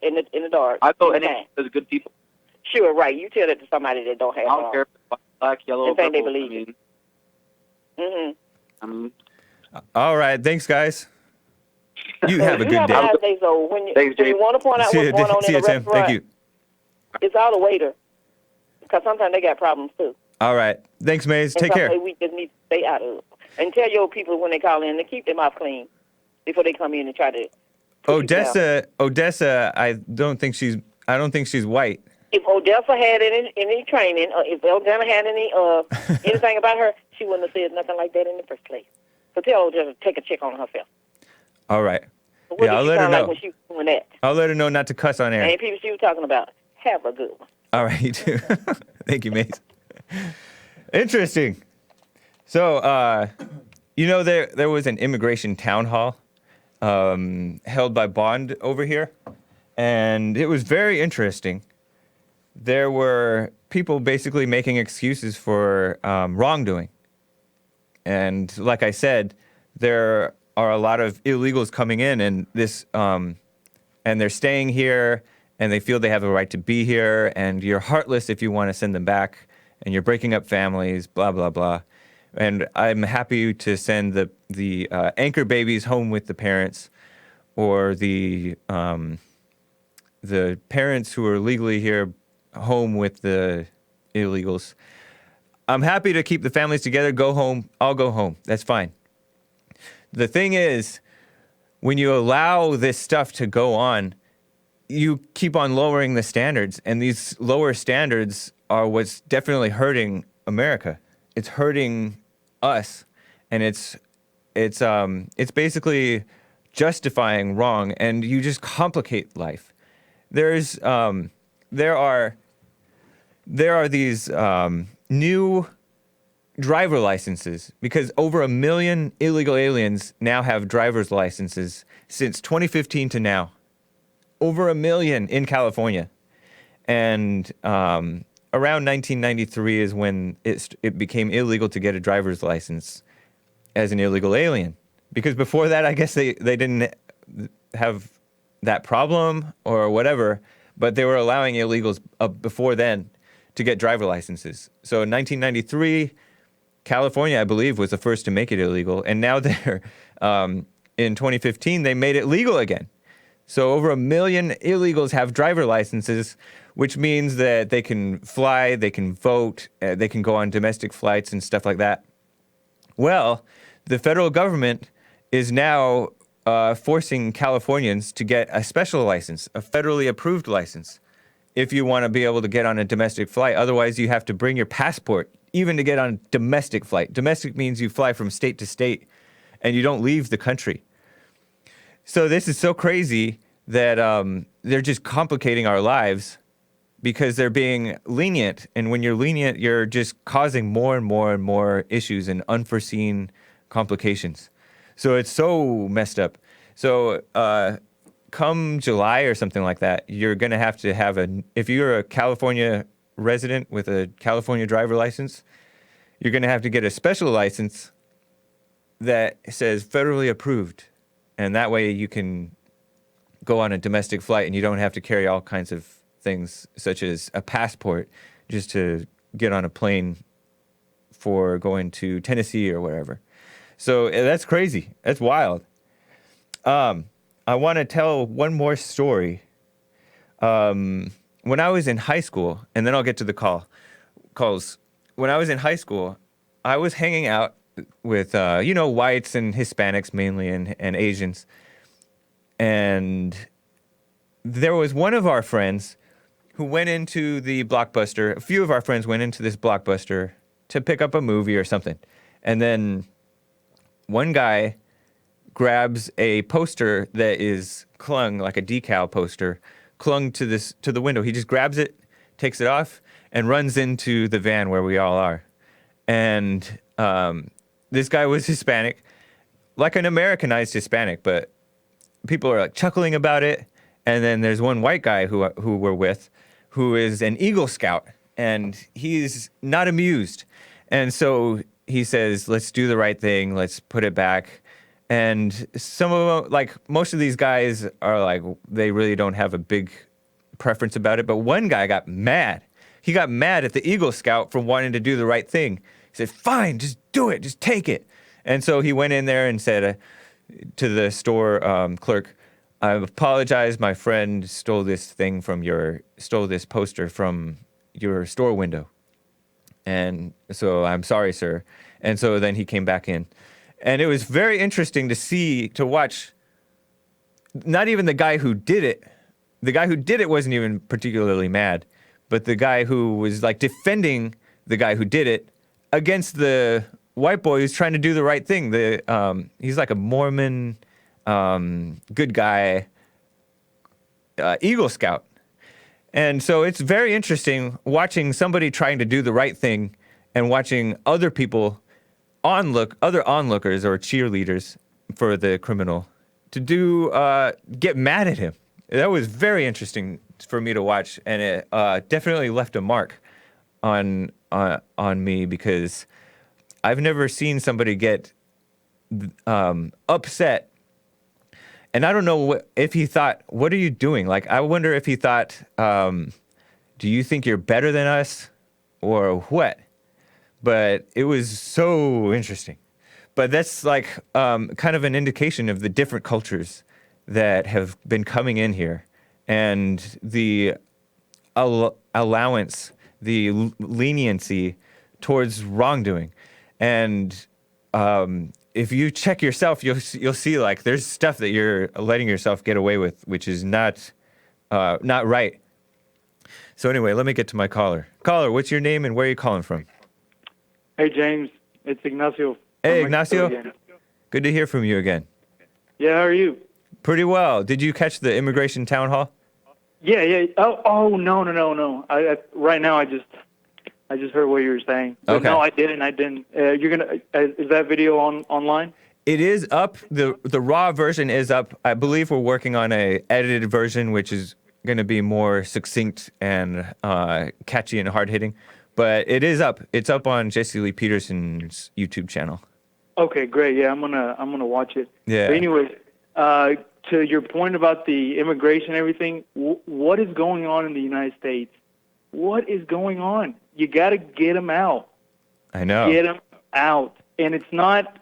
in the dark. I go anywhere there's good people. Sure, right. You tell that to somebody that don't have. I don't care if it's black, yellow, or purple. They believe. All right. Thanks, guys. You have a good day. So when you want to point out what's going on in the restaurant, Thank you. It's all the waiter. Because sometimes they got problems, too. All right. Thanks, Maze. Take care. We just need to stay out of it. And tell your people when they call in to keep their mouth clean before they come in and try to... Odessa, I don't think she's white. If Odessa had any training, or if Odessa had anything about her, she wouldn't have said nothing like that in the first place. So tell Odessa to take a check on herself. All right. Yeah, I'll let her know. Like when she was doing that? I'll let her know not to cuss on air. Ain't people she was talking about. Have a good one. All right, you too. Thank you, Mace. Interesting. So, there was an immigration town hall held by Bond over here, and it was very interesting. There were people basically making excuses for wrongdoing. And like I said, there are a lot of illegals coming in, and and they're staying here, and they feel they have a right to be here, and you're heartless if you want to send them back, and you're breaking up families, blah, blah, blah. And I'm happy to send the anchor babies home with the parents, or the parents who are legally here home with the illegals. I'm happy to keep the families together, go home, I'll go home, that's fine. The thing is, when you allow this stuff to go on, you keep on lowering the standards, and these lower standards are what's definitely hurting America. It's hurting us, and it's basically justifying wrong, and you just complicate life. There are these new driver licenses, because over 1 million illegal aliens now have driver's licenses since 2015 to now. Over 1 million in California. And around 1993 is when it became illegal to get a driver's license as an illegal alien. Because before that, I guess they didn't have that problem or whatever, but they were allowing illegals before then to get driver licenses. So in 1993, California, I believe, was the first to make it illegal. And now in 2015, they made it legal again. So over 1 million illegals have driver licenses, which means that they can fly, they can vote, they can go on domestic flights and stuff like that. Well, the federal government is now forcing Californians to get a special license, a federally approved license, if you want to be able to get on a domestic flight. Otherwise, you have to bring your passport, even to get on a domestic flight. Domestic means you fly from state to state, and you don't leave the country. So this is so crazy that they're just complicating our lives because they're being lenient. And when you're lenient, you're just causing more and more and more issues and unforeseen complications. So it's so messed up. So come July or something like that, you're going to have if you're a California resident with a California driver license, you're going to have to get a special license that says federally approved. And that way you can go on a domestic flight and you don't have to carry all kinds of things such as a passport just to get on a plane for going to Tennessee or wherever. So that's crazy. That's wild. I want to tell one more story. When I was in high school, and then I'll get to the calls. When I was in high school, I was hanging out with, whites and Hispanics mainly and Asians. And there was one of our friends who went into the Blockbuster. A few of our friends went into this Blockbuster to pick up a movie or something. And then one guy grabs a poster that is clung, like a decal poster, clung to the window. He just grabs it, takes it off, and runs into the van where we all are. And this guy was Hispanic, like an Americanized Hispanic, but people are like chuckling about it. And then there's one white guy who we're with, who is an Eagle Scout, and he's not amused. And so he says, let's do the right thing. Let's put it back. And some of them, like most of these guys are like, they really don't have a big preference about it. But one guy got mad. He got mad at the Eagle Scout for wanting to do the right thing. He said, fine, just do it. Just take it. And so he went in there and said to the store clerk, I apologize. My friend stole this poster from your store window. And so I'm sorry, sir. And so then he came back in. And it was very interesting to watch, not even the guy who did it. The guy who did it wasn't even particularly mad, but the guy who was like defending the guy who did it against the white boy who's trying to do the right thing. He's like a Mormon, good guy, Eagle Scout. And so it's very interesting watching somebody trying to do the right thing and watching other people other onlookers or cheerleaders for the criminal to get mad at him. That was very interesting for me to watch, and it definitely left a mark on me because I've never seen somebody get upset. And I don't know if he thought, what are you doing? Like, I wonder if he thought, do you think you're better than us or what? But it was so interesting. But that's like kind of an indication of the different cultures that have been coming in here and the allowance, the leniency towards wrongdoing. And if you check yourself, you'll see like there's stuff that you're letting yourself get away with, which is not right. So anyway, let me get to my caller. Caller, what's your name and where are you calling from? Hey, James. It's Ignacio. Hey, Ignacio. Good to hear from you again. Yeah, how are you? Pretty well. Did you catch the immigration town hall? Yeah. Oh, no. Right now, I just heard what you were saying. But okay. No, I didn't. Is that video online? It is up. The raw version is up. I believe we're working on a edited version, which is going to be more succinct and catchy and hard hitting. But it is up. It's up on Jesse Lee Peterson's YouTube channel. Okay, great. Yeah, I'm gonna watch it. Yeah. But anyways, to your point about the immigration and everything, what is going on in the United States? What is going on? You got to get them out. I know. Get them out. And it's not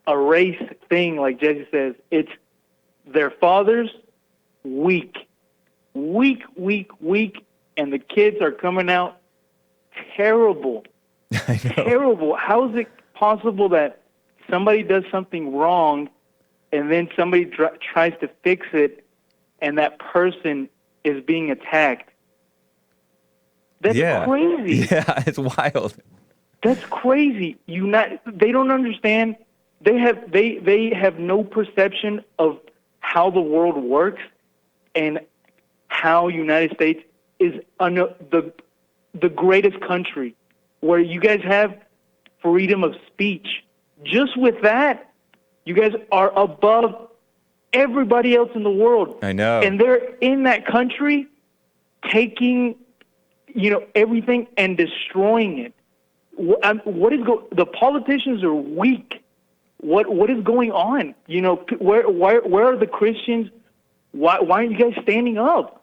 a race thing like Jesse says. It's their fathers weak, and the kids are coming out terrible. I know. Terrible. How is it possible that somebody does something wrong and then somebody tries to fix it, and that person is being attacked. That's crazy. Yeah, it's wild. That's crazy. They don't understand. They have no perception of how the world works and how United States is the greatest country where you guys have freedom of speech. Just with that, you guys are above everybody else in the world. I know. And they're in that country taking, everything and destroying it. The politicians are weak. What is going on? Where are the Christians? Why aren't you guys standing up?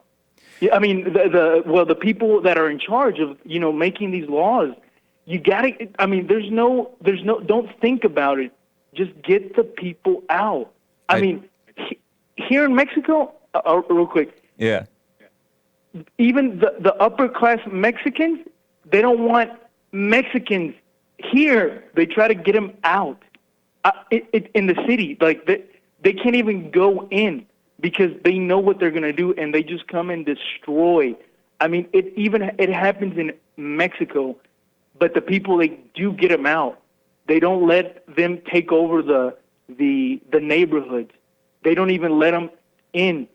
Yeah, I mean, the people that are in charge of making these laws, you gotta. I mean, there's no. Don't think about it. Just get the people out. I mean, here in Mexico, real quick. Yeah. Even the upper class Mexicans, they don't want Mexicans here. They try to get them out. In the city, like they can't even go in because they know what they're going to do, and they just come and destroy. I mean, it happens in Mexico, but the people, they do get them out. They don't let them take over the neighborhoods. They don't even let them in,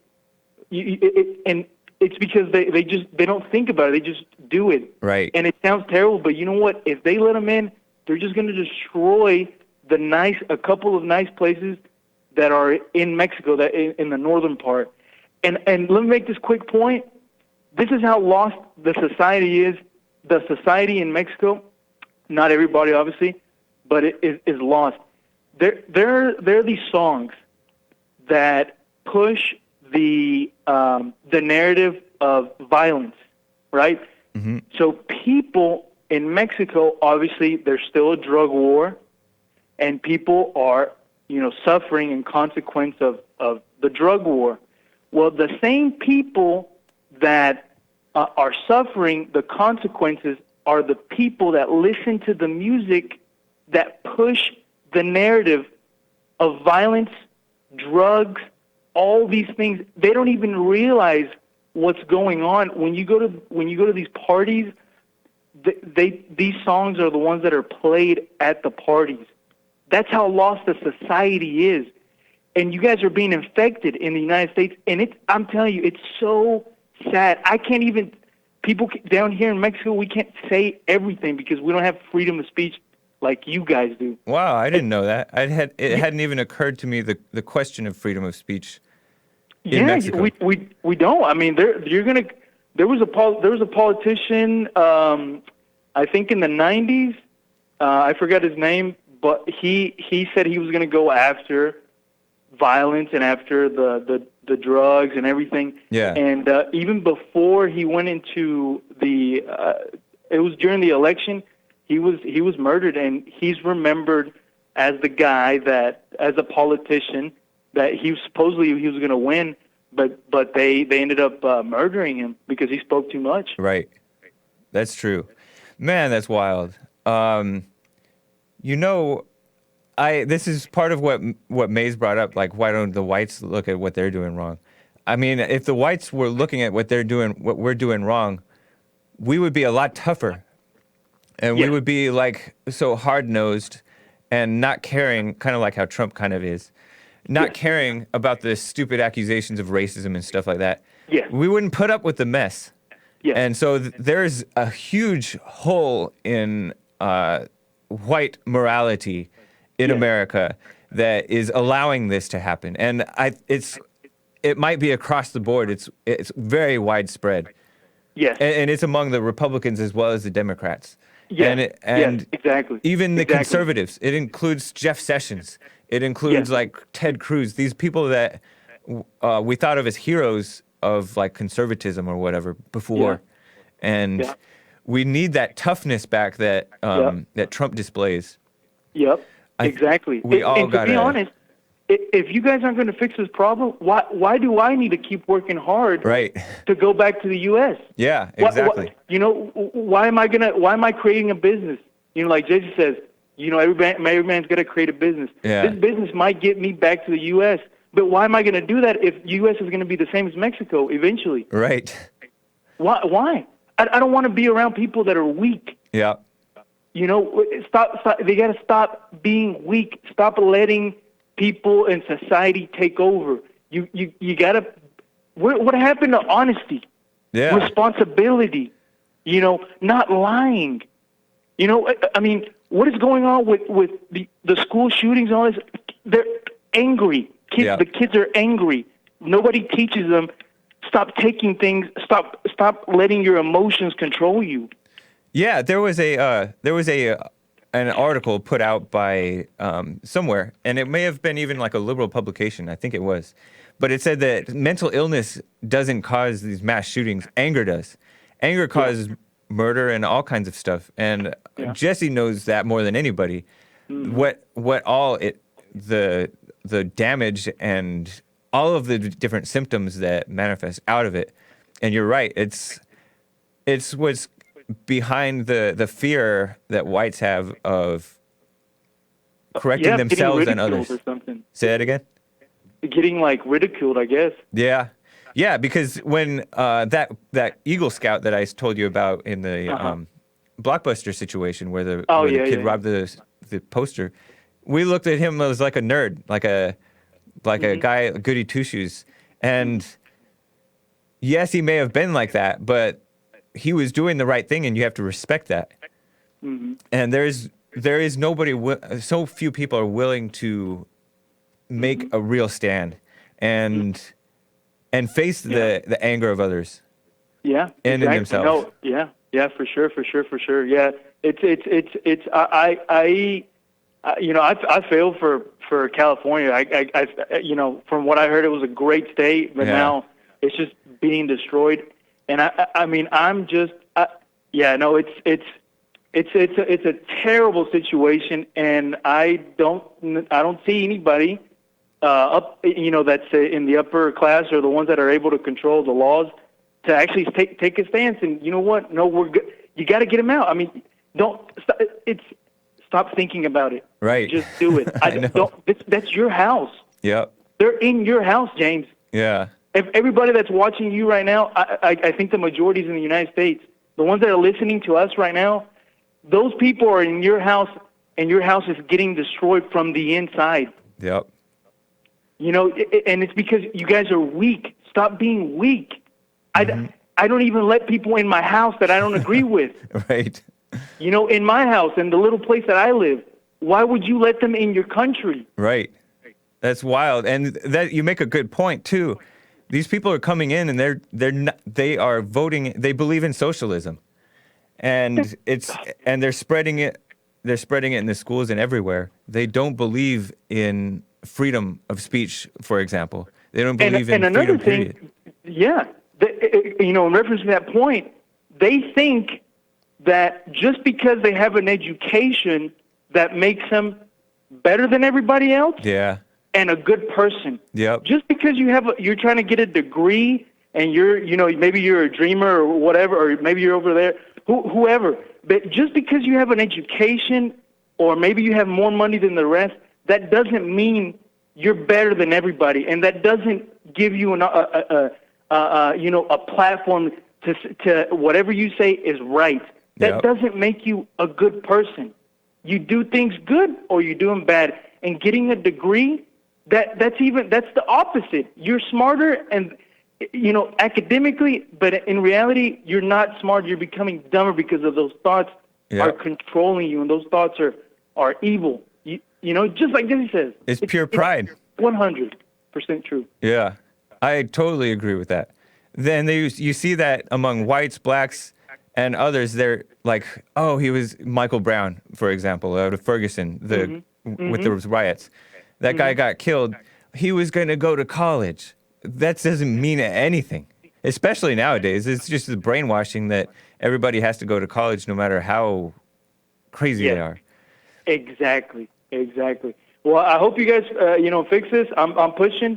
and it's because they don't think about it. They just do it. Right. And it sounds terrible, but you know what? If they let them in, they're just going to destroy a couple of nice places that are in Mexico, that in the northern part. And let me make this quick point. This is how lost the society is. The society in Mexico, not everybody obviously, but it is lost. There are these songs that push the narrative of violence, right? Mm-hmm. So people in Mexico, obviously, there's still a drug war, and people are, suffering in consequence of the drug war. Well, the same people that are suffering the consequences are the people that listen to the music that push the narrative of violence, drugs, all these things. They don't even realize what's going on. When you go to these parties, these songs are the ones that are played at the parties. That's how lost the society is. And you guys are being infected in the United States. And I'm telling you, it's so sad. People down here in Mexico, we can't say everything because we don't have freedom of speech like you guys do. Wow, I didn't know that. It hadn't even occurred to me the question of freedom of speech in Mexico. we don't. I mean, there was a politician, I think in the 90s, I forgot his name, but he said he was going to go after violence and after the drugs and everything. Yeah. And even before he went into it was during the election, he was murdered, and he's remembered as the guy that, as a politician, that he was going to win, but they ended up murdering him because he spoke too much. Right. That's true. Man, that's wild. This is part of what Mays brought up, like, why don't the whites look at what they're doing wrong? I mean, if the whites were looking at what we're doing wrong, we would be a lot tougher. And we would be like so hard-nosed and not caring, kind of like how Trump kind of is, not caring about the stupid accusations of racism and stuff like that. Yeah. We wouldn't put up with the mess. Yeah. And so there's a huge hole in white morality in America that is allowing this to happen. And it might be across the board. It's very widespread. Yes. And it's among the Republicans as well as the Democrats. Yeah. And exactly. Even the conservatives. It includes Jeff Sessions. It includes like Ted Cruz. These people that we thought of as heroes of like conservatism or whatever before. Yeah. And we need that toughness back that that Trump displays. Yep. Exactly. To be honest, if you guys aren't going to fix this problem, why do I need to keep working hard to go back to the U.S.? Yeah, exactly. Why am I creating a business? Like Jason says, Every man's got to create a business. Yeah. This business might get me back to the U.S., but why am I going to do that if U.S. is going to be the same as Mexico eventually? Right. Why? I don't want to be around people that are weak. Yeah. Stop. They got to stop being weak. Stop letting people in society take over. You got to. What happened to honesty? Yeah. Responsibility. Not lying. I mean, what is going on with the school shootings and all this? They're angry. The kids are angry. Nobody teaches them. Stop taking things. Stop letting your emotions control you. Yeah, there was an article put out by somewhere, and it may have been even like a liberal publication. I think it was, but it said that mental illness doesn't cause these mass shootings. Anger does. Anger causes murder and all kinds of stuff. And Jesse knows that more than anybody. Mm-hmm. What all the damage and all of the different symptoms that manifest out of it. And you're right. It's what's behind the fear that whites have of correcting themselves and others. Or something. Say that again? Getting ridiculed, I guess. Yeah. Yeah, because when that Eagle Scout that I told you about in the Blockbuster situation where the kid robbed the poster, we looked at him as like a nerd, like a guy, a goody two shoes. And yes, he may have been like that, but he was doing the right thing, and you have to respect that. Mm-hmm. And there is nobody, so few people are willing to make a real stand and face the anger of others. Yeah, and in themselves. No, yeah, for sure. Yeah, it's I feel for California. I from what I heard, it was a great state, but now it's just being destroyed. And I mean, it's a terrible situation, and I don't see anybody that's in the upper class or the ones that are able to control the laws to actually take a stance. And you know what? No, we're good. You got to get them out. I mean, stop thinking about it. Right. Just do it. That's your house. Yep. They're in your house, James. Yeah. If everybody that's watching you right now, I think the majority is in the United States. The ones that are listening to us right now, those people are in your house, and your house is getting destroyed from the inside. Yep. And it's because you guys are weak. Stop being weak. Mm-hmm. I don't even let people in my house that I don't agree with. Right. In my house, in the little place that I live, why would you let them in your country? Right. That's wild. And that you make a good point too. These people are coming in, and they are voting. They believe in socialism, and they're spreading it. They're spreading it in the schools and everywhere. They don't believe in freedom of speech, for example. They don't believe in freedom. Period. In reference to that point, they think that just because they have an education that makes them better than everybody else. Yeah. And a good person. Yep. Just because you're trying to get a degree, and maybe you're a dreamer or whatever, or maybe you're over there, whoever. But just because you have an education, or maybe you have more money than the rest, that doesn't mean you're better than everybody, and that doesn't give you a platform to whatever you say is right. That doesn't make you a good person. You do things good, or you do them bad. And getting a degree, that's the opposite. You're smarter and academically, but in reality you're not smart. You're becoming dumber because of those thoughts are controlling you, and those thoughts are evil. Just like Jesse says. It's pure pride. 100% true. Yeah. I totally agree with that. Then you see that among whites, blacks, and others. They're like, oh, he was Michael Brown, for example, out of Ferguson, with the riots. That guy got killed. He was going to go to college. That doesn't mean anything, especially nowadays. It's just the brainwashing that everybody has to go to college no matter how crazy they are. Exactly. Well, I hope you guys, fix this. I'm pushing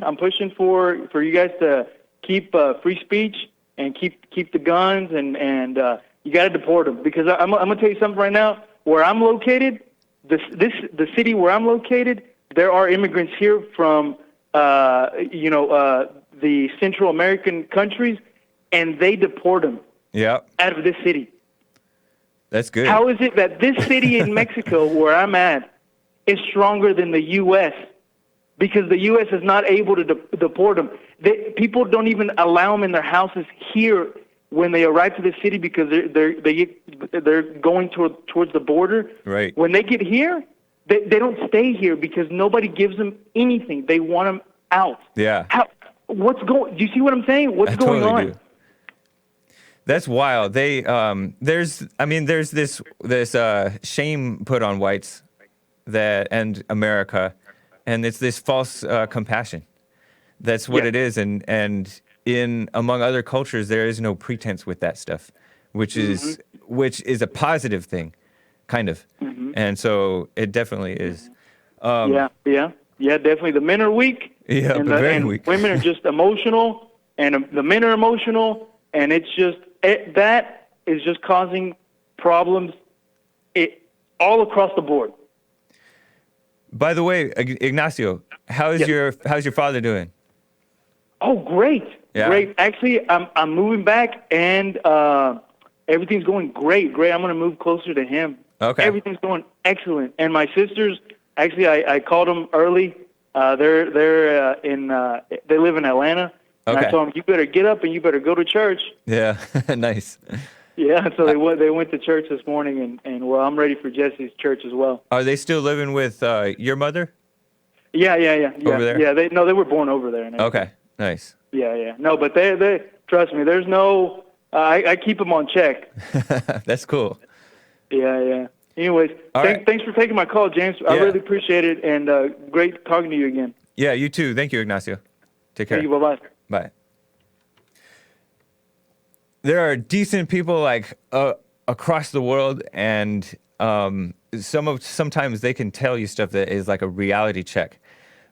for you guys to keep free speech and keep the guns, and you got to deport them, because I'm gonna tell you something right now. Where I'm located, the city where I'm located, there are immigrants here from the Central American countries, and they deport them Yep. out of this city. That's good. How is it that this city in Mexico, where I'm at, is stronger than the U.S.? Because the U.S. is not able to deport them. People don't even allow them in their houses here when they arrive to the city because they're going towards the border. Right. When they get here, they don't stay here because nobody gives them anything. They want them out. Yeah. Do you see what I'm saying? What's I going totally on? do. That's wild. There's this shame put on whites and America, and it's this false compassion. That's what it is, and in among other cultures, there is no pretense with that stuff, which is a positive thing, kind of, and so it definitely is. Yeah, definitely. The men are weak. Yeah, and very weak. Women are just emotional, and the men are emotional, and it's just that is just causing problems all across the board. By the way, Ignacio, how's your father doing? Oh, great. Yeah. Great. Actually, I'm moving back, and everything's going great. I'm going to move closer to him. Okay. Everything's going excellent. And my sisters, actually, I called them early. They live in Atlanta. And Okay. I told them, you better get up and you better go to church. Yeah, nice. Yeah, so they went to church this morning, and well, I'm ready for Jesse's church as well. Are they still living with your mother? Yeah. Over there? Yeah, they were born over there. And Okay, nice. Yeah. No, but they trust me. There's no. I keep them on check. That's cool. Yeah. Anyways, thanks for taking my call, James. I really appreciate it, and great talking to you again. Yeah, you too. Thank you, Ignacio. Take care. Thank you. Bye-bye. Bye. There are decent people like across the world, and sometimes they can tell you stuff that is like a reality check,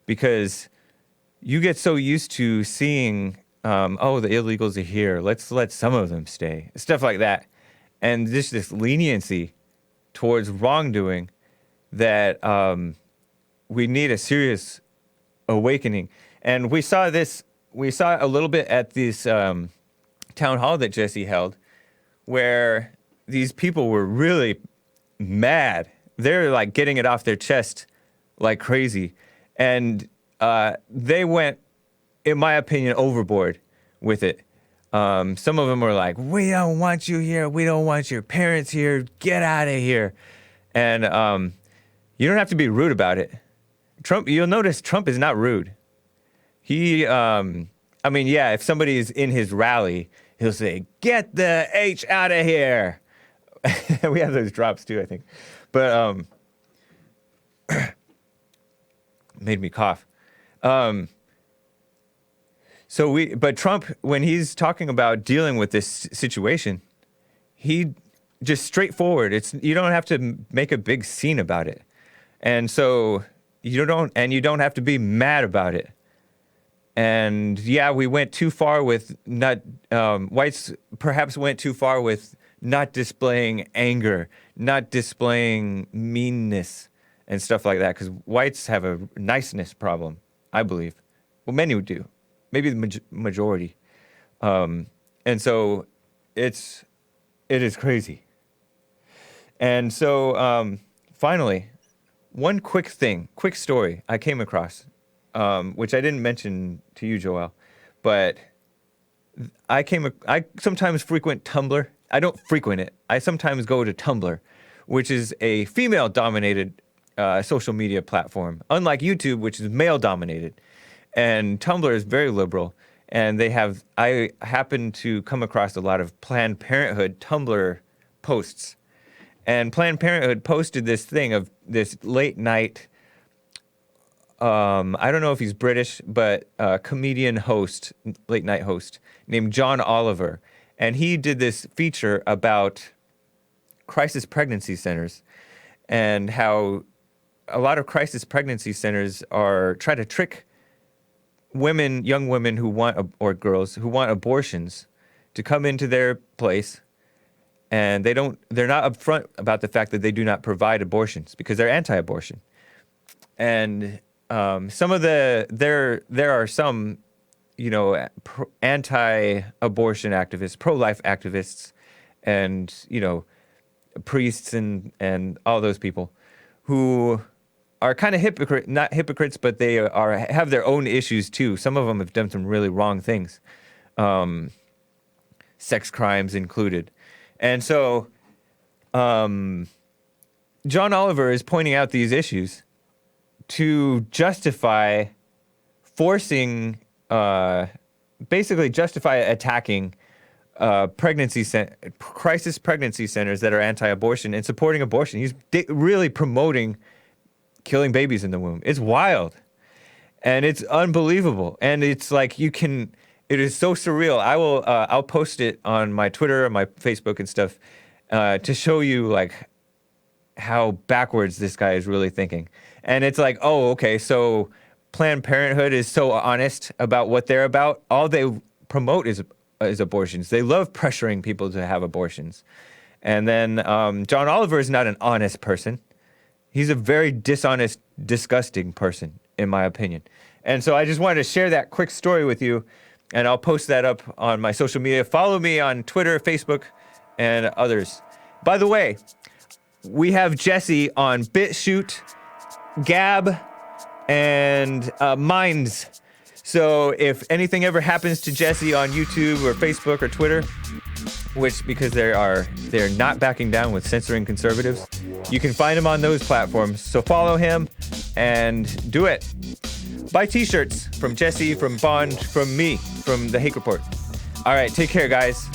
because you get so used to seeing, the illegals are here. Let's let some of them stay. Stuff like that, and this leniency towards wrongdoing that we need a serious awakening. And we saw a little bit at this town hall that Jesse held, where these people were really mad. They're like getting it off their chest like crazy. And they went, in my opinion, overboard with it. Some of them were like, we don't want you here. We don't want your parents here. Get out of here. And you don't have to be rude about it. You'll notice Trump is not rude. He, if somebody is in his rally, he'll say, get the H out of here. We have those drops too, I think. But, made me cough. But Trump, when he's talking about dealing with this situation, he just straightforward. You don't have to make a big scene about it. And so you don't have to be mad about it. And yeah, we went too far with whites perhaps went too far with not displaying anger, not displaying meanness and stuff like that, because whites have a niceness problem, I believe. Well, many do, maybe the majority. And so it is crazy. And so finally, one quick story I came across, which I didn't mention to you, Joel, but I sometimes frequent Tumblr. I don't frequent it. I sometimes go to Tumblr, which is a female-dominated social media platform, unlike YouTube, which is male-dominated. And Tumblr is very liberal, and I happen to come across a lot of Planned Parenthood Tumblr posts. And Planned Parenthood posted this thing of this late night, I don't know if he's British, but comedian host, late night host, named John Oliver. And he did this feature about crisis pregnancy centers and how a lot of crisis pregnancy centers try to trick young women or girls who want abortions to come into their place and they're not upfront about the fact that they do not provide abortions because they're anti-abortion. And there are some, anti-abortion activists, pro-life activists, and priests and all those people who are kind of not hypocrites, but they have their own issues too. Some of them have done some really wrong things, sex crimes included. And so John Oliver is pointing out these issues to justify basically justify attacking crisis pregnancy centers that are anti-abortion and supporting abortion. He's really promoting killing babies in the womb. It's wild. And it's unbelievable. And it's like it is so surreal. I'll post it on my Twitter and my Facebook and stuff to show you like how backwards this guy is really thinking. And it's like, oh, okay, so Planned Parenthood is so honest about what they're about. All they promote is abortions. They love pressuring people to have abortions. And then John Oliver is not an honest person. He's a very dishonest, disgusting person, in my opinion. And so I just wanted to share that quick story with you, and I'll post that up on my social media. Follow me on Twitter, Facebook, and others. By the way, we have Jesse on BitChute, Gab, and Minds. So if anything ever happens to Jesse on YouTube or Facebook or Twitter, because they're not backing down with censoring conservatives, you can find him on those platforms. So follow him and do it. Buy t-shirts from Jesse, from Bond, from me, from the Hake Report. All right, take care, guys.